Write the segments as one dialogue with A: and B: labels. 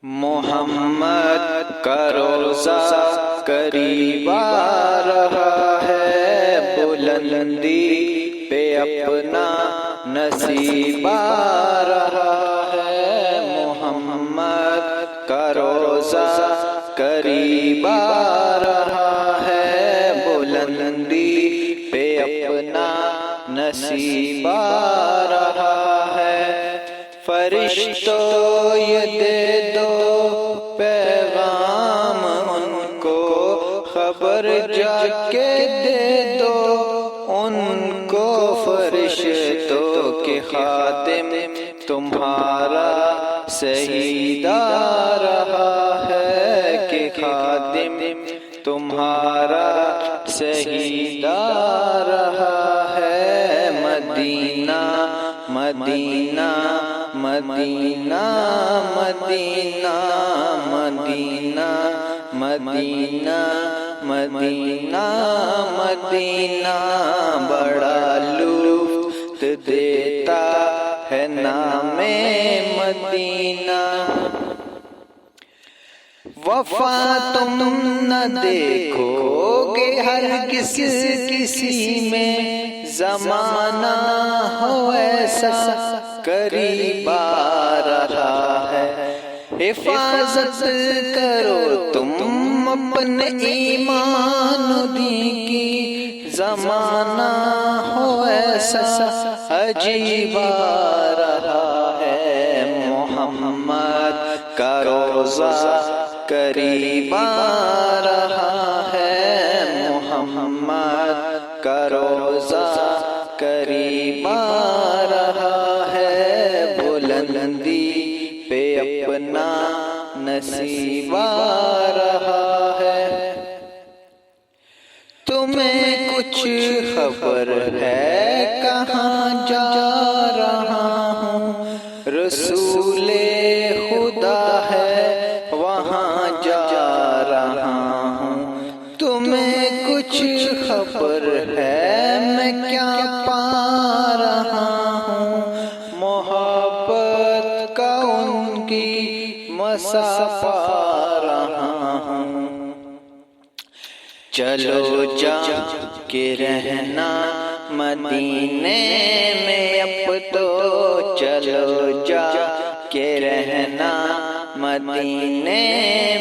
A: محمد کا روزہ قریب آ رہا ہے، بلندی پہ اپنا نصیب آ رہا ہے۔ محمد کا روزہ قریب آ رہا ہے، بلندی پہ اپنا نصیب آ رہا ہے۔ فرشتوں یہ دے دو پیغام ان کو، خبر جا کے دے دو ان کو، فرشتوں کے خادم تمہارا سید آ رہا ہے، کہ خادم تمہارا سید آ رہا ہے۔ مدینہ مدینہ مدینہ مدینہ مدینہ مدینہ مدینہ مدینہ، بڑا لطف دیتا ہے نام مدینہ۔ وفا تم نہ دیکھو گے ہرگز کسی میں، زمانہ ہو ایسا قریب آ رہا ہے۔ حفاظت کرو تم اپنے ایمان دین کی، زمانہ ہو ایسا عجیب آ رہا ہے۔ محمد کا روزہ قریب آ رہا ہے، محمد کا روزہ قریب آ رہا ہے، بلندی پہ اپنا نصیب آ رہا ہے۔ تمہیں کچھ خبر ہے کہاں جا رہا ہوں، رسول خدا ہے وہاں جا رہا ہوں۔ تمہیں کچھ خبر ہے میں کیا پا رہا ہوں، محبت کا ان کی مسا پا رہا ہوں۔ چلو جا کے رہنا مدینے میں اب تو، چلو جا کے رہنا مدینے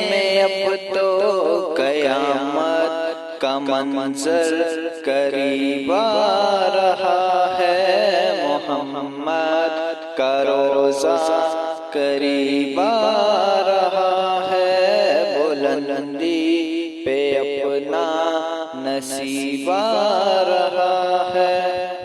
A: میں اب تو، قیامت کا منظر قریب آ رہا ہے۔ محمد کا روزہ قریب آ رہا ہے، بلندی پہ اپنا نصیب آ رہا ہے۔